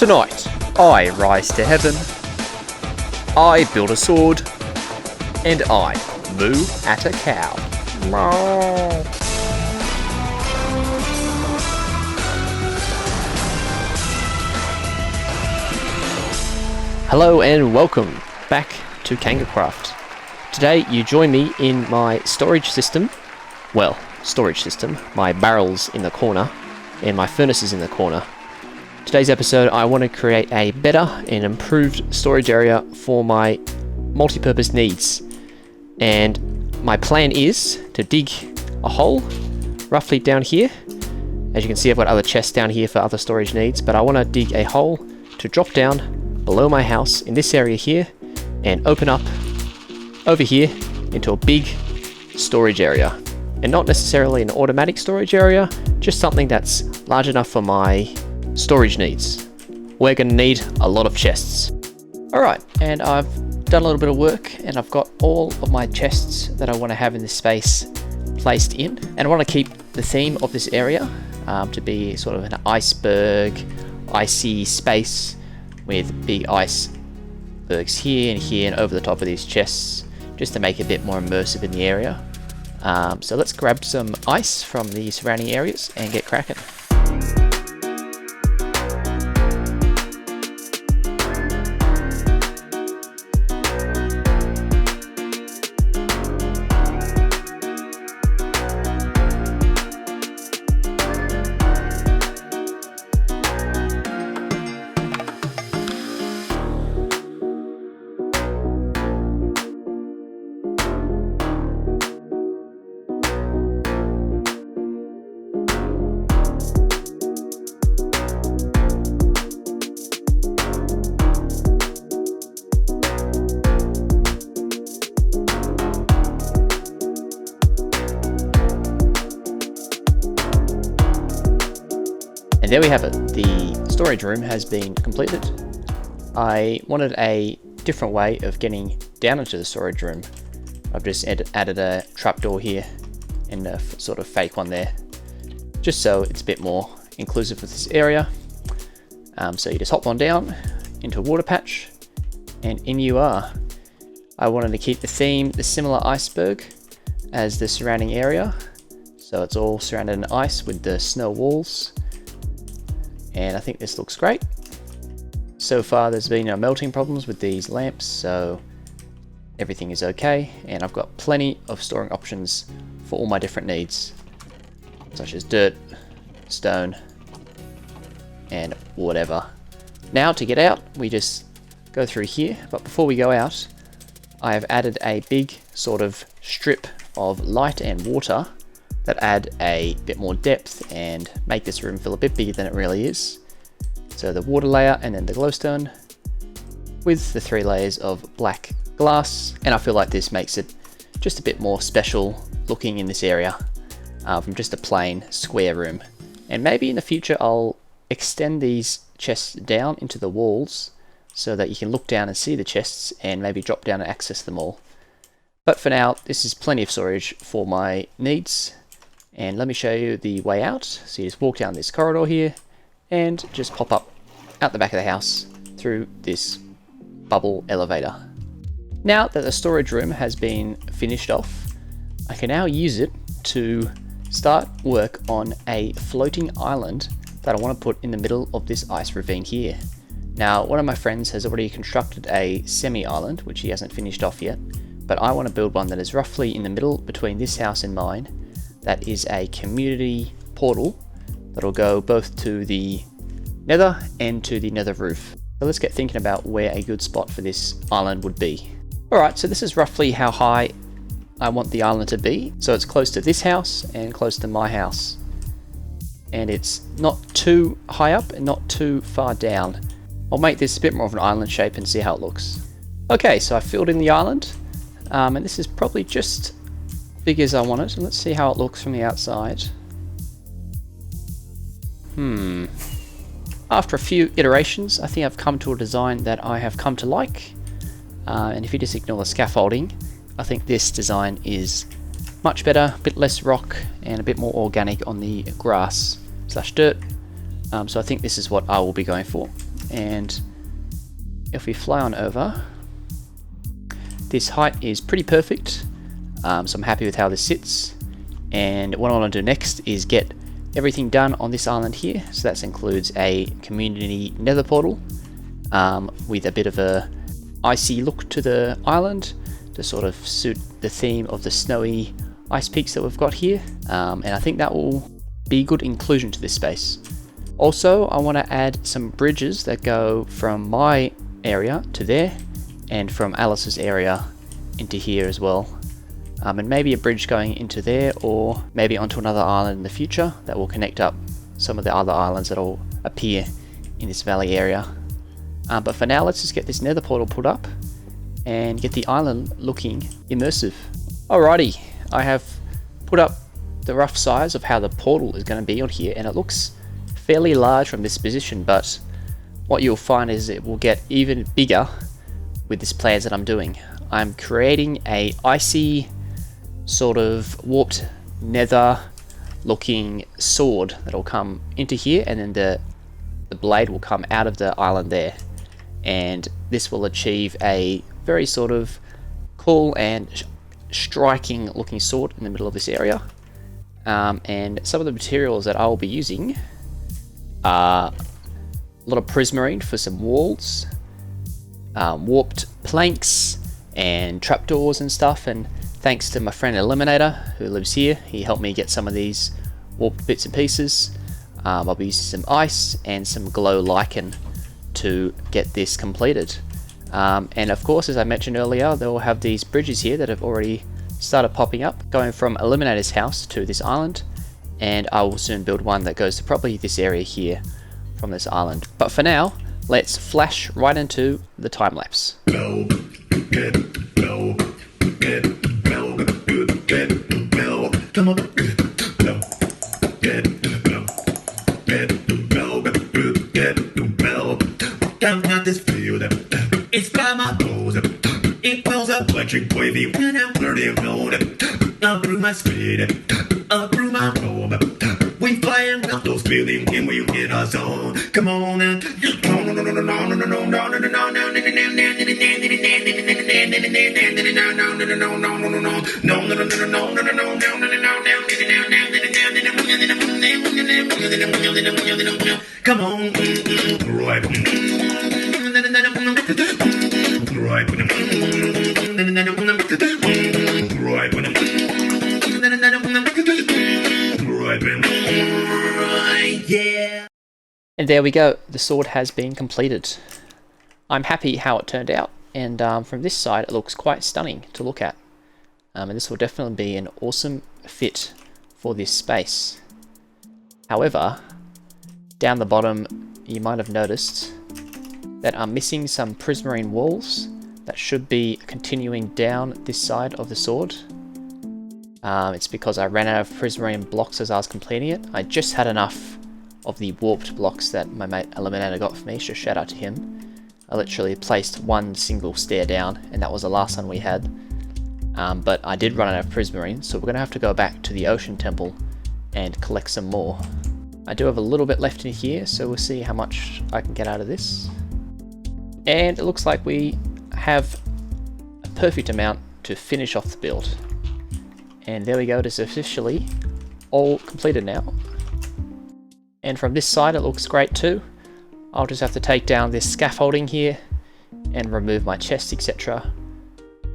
Tonight, I rise to heaven, I build a sword, and I moo at a cow. Hello and welcome back to Kangacraft. Today you join me in my storage system. Well, storage system. My barrels in the corner and my furnaces in the corner. Today's episode I want to create a better and improved storage area for my multi-purpose needs. And my plan is to dig a hole roughly down here. As you can see, I've got other chests down here for other storage needs, but I want to dig a hole to drop down below my house in this area here and open up over here into a big storage area. And not necessarily an automatic storage area, just something that's large enough for my storage needs. We're going to need a lot of chests. Alright, and I've done a little bit of work and I've got all of my chests that I want to have in this space placed in. And I want to keep the theme of this area to be sort of an iceberg, icy space with big icebergs here and over the top of these chests, just to make it a bit more immersive in the area. So let's grab some ice from the surrounding areas and get cracking. And there we have it, the storage room has been completed. I wanted a different way of getting down into the storage room. I've just added a trapdoor here and a sort of fake one there, just so it's a bit more inclusive of this area. So you just hop on down into a water patch and in you are. I wanted to keep the theme the similar iceberg as the surrounding area, so it's all surrounded in ice with the snow walls. And I think this looks great. So far there's been no melting problems with these lamps, so everything is okay. And I've got plenty of storing options for all my different needs, such as dirt, stone, and whatever. Now to get out, we just go through here, but before we go out, I have added a big sort of strip of light and water that add a bit more depth and make this room feel a bit bigger than it really is. So the water layer and then the glowstone with the 3 layers of black glass, and I feel like this makes it just a bit more special looking in this area from just a plain square room. And maybe in the future I'll extend these chests down into the walls so that you can look down and see the chests and maybe drop down and access them all. But for now, this is plenty of storage for my needs. And let me show you the way out. So you just walk down this corridor here and just pop up out the back of the house through this bubble elevator. Now that the storage room has been finished off, I can now use it to start work on a floating island that I want to put in the middle of this ice ravine here. Now, one of my friends has already constructed a semi-island, which he hasn't finished off yet, but I want to build one that is roughly in the middle between this house and mine. That is a community portal that'll go both to the Nether and to the Nether roof. So let's get thinking about where a good spot for this island would be. Alright, so this is roughly how high I want the island to be. So it's close to this house and close to my house. And it's not too high up and not too far down. I'll make this a bit more of an island shape and see how it looks. Okay, so I filled in the island. And this is probably just big as I want it, and let's see how it looks from the outside. After a few iterations, I think I've come to a design that I have come to like. And if you just ignore the scaffolding, I think this design is much better, a bit less rock, and a bit more organic on the grass/dirt. So I think this is what I will be going for. and if we fly on over, this height is pretty perfect, so I'm happy with how this sits. And what I want to do next is get everything done on this island here. So that includes a community nether portal with a bit of a icy look to the island to sort of suit the theme of the snowy ice peaks that we've got here, and I think that will be good inclusion to this space. Also, I want to add some bridges that go from my area to there and from Alice's area into here as well, and maybe a bridge going into there or maybe onto another island in the future that will connect up some of the other islands that will appear in this valley area. But for now, let's just get this nether portal put up and get the island looking immersive. Alrighty, I have put up the rough size of how the portal is going to be on here, and it looks fairly large from this position, but what you'll find is it will get even bigger with this plans that I'm doing. I'm creating a icy sort of warped nether looking sword that will come into here, and then the blade will come out of the island there, and this will achieve a very sort of cool and striking looking sword in the middle of this area. And some of the materials that I will be using are a lot of prismarine for some walls, warped planks and trapdoors and stuff, and thanks to my friend Eliminator who lives here, he helped me get some of these warped bits and pieces. I'll be using some ice and some glow lichen to get this completed. And of course, as I mentioned earlier, they'll have these bridges here that have already started popping up, going from Eliminator's house to this island, and I will soon build one that goes to probably this area here from this island. But for now, let's flash right into the time lapse. It's by my nose. It pulls up electric wavy when I'm flirting road. Up through my speed, up through my robe. We flying out those feelings and we in our zone. Come on and come on, right. Yeah. And there we go, the sword has been completed. I'm happy how it turned out, and from this side it looks quite stunning to look at. And this will definitely be an awesome fit for this space. However, down the bottom you might have noticed that I'm missing some prismarine walls that should be continuing down this side of the sword. It's because I ran out of prismarine blocks as I was completing it. I just had enough of the warped blocks that my mate Eliminator got for me, so shout out to him. I literally placed one single stair down, and that was the last one we had. But I did run out of prismarine, so we're going to have to go back to the ocean temple and collect some more. I do have a little bit left in here, so we'll see how much I can get out of this. And it looks like we have a perfect amount to finish off the build. And there we go, it is officially all completed now. And from this side it looks great too. I'll just have to take down this scaffolding here and remove my chest, etc.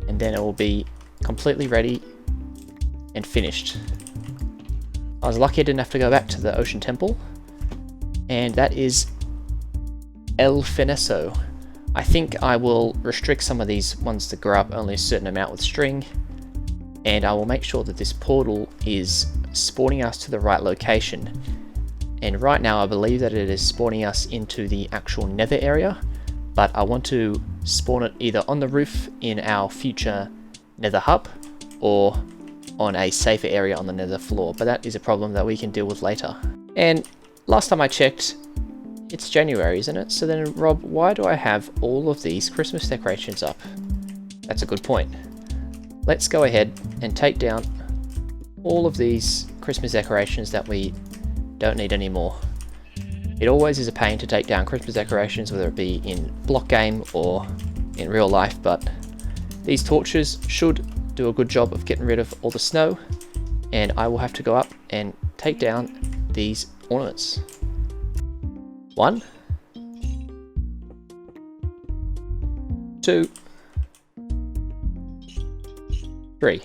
And then it will be completely ready and finished. I was lucky I didn't have to go back to the ocean temple. And that is El Finesso. I think I will restrict some of these ones to grow up only a certain amount with string, and I will make sure that this portal is spawning us to the right location. And right now I believe that it is spawning us into the actual nether area, but I want to spawn it either on the roof in our future nether hub or on a safer area on the nether floor, but that is a problem that we can deal with later. And last time I checked, it's January, isn't it? So then, Rob, why do I have all of these Christmas decorations up? That's a good point. Let's go ahead and take down all of these Christmas decorations that we don't need anymore. It always is a pain to take down Christmas decorations, whether it be in block game or in real life, but these torches should do a good job of getting rid of all the snow, and I will have to go up and take down these ornaments. 1, 2, 3.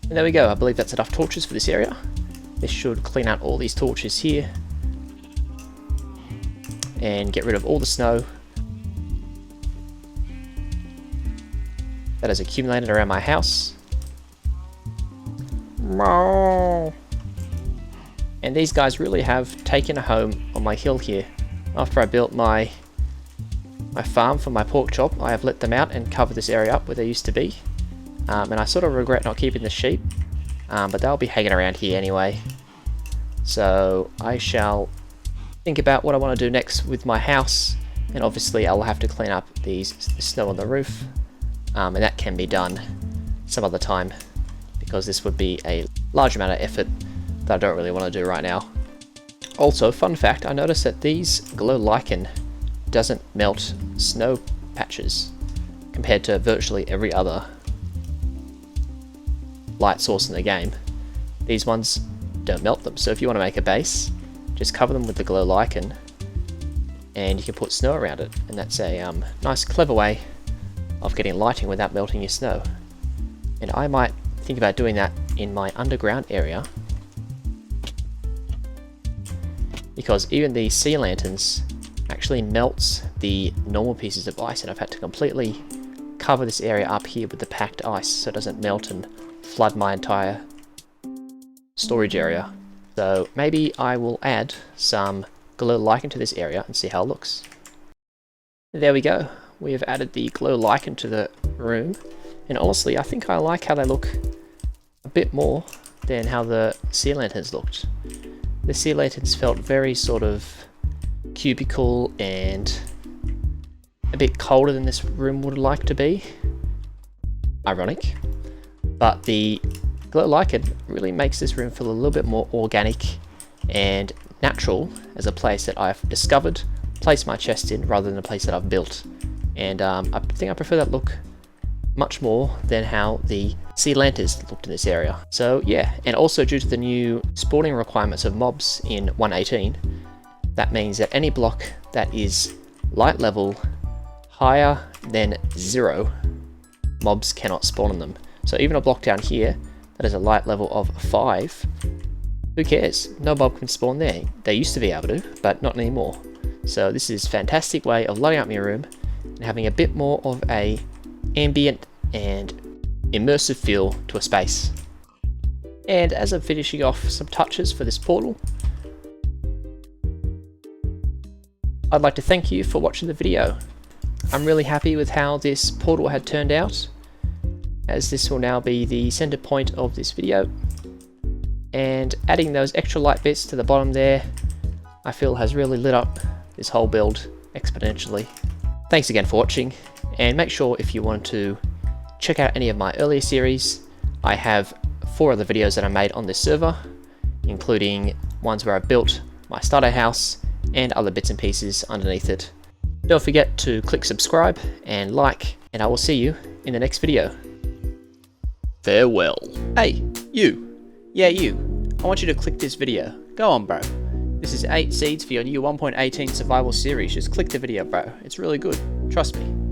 And there we go, I believe that's enough torches for this area. This should clean out all these torches here and get rid of all the snow that has accumulated around my house. And these guys really have taken a home on my hill here. After I built my farm for my pork chop, I have let them out and covered this area up where they used to be. And I sort of regret not keeping the sheep, but they'll be hanging around here anyway. So I shall think about what I want to do next with my house, and obviously I'll have to clean up the snow on the roof, and that can be done some other time, because this would be a large amount of effort that I don't really want to do right now. Also, fun fact, I noticed that these glow lichen doesn't melt snow patches compared to virtually every other light source in the game. These ones don't melt them, so if you want to make a base, just cover them with the glow lichen and you can put snow around it, and that's a nice clever way of getting lighting without melting your snow. And I might think about doing that in my underground area, because even the sea lanterns actually melts the normal pieces of ice, and I've had to completely cover this area up here with the packed ice so it doesn't melt and flood my entire storage area. So maybe I will add some glow lichen to this area and see how it looks. There we go, we have added the glow lichen to the room, and honestly I think I like how they look a bit more than how the sea lanterns looked. The sea lanterns felt very sort of cubical and a bit colder than this room would like to be. Ironic. But the glow lichen really makes this room feel a little bit more organic and natural as a place that I've discovered, placed my chest in, rather than a place that I've built. And I think I prefer that look much more than how the sea lanterns looked in this area. So yeah, and also due to the new spawning requirements of mobs in 1.18, that means that any block that is light level higher than 0, mobs cannot spawn on them. So even a block down here that is a light level of 5, who cares? No mob can spawn there. They used to be able to, but not anymore. So this is a fantastic way of lighting up my room and having a bit more of a ambient and immersive feel to a space. And as I'm finishing off some touches for this portal, I'd like to thank you for watching the video. I'm really happy with how this portal had turned out, as this will now be the center point of this video, and adding those extra light bits to the bottom there I feel has really lit up this whole build exponentially. Thanks again for watching, and make sure if you want to check out any of my earlier series, I have 4 other videos that I made on this server, including ones where I built my starter house and other bits and pieces underneath it. Don't forget to click subscribe and like, and I will see you in the next video. Farewell. Hey, you. Yeah, you. I want you to click this video. Go on, bro. This is 8 seeds for your new 1.18 survival series. Just click the video, bro. It's really good. Trust me.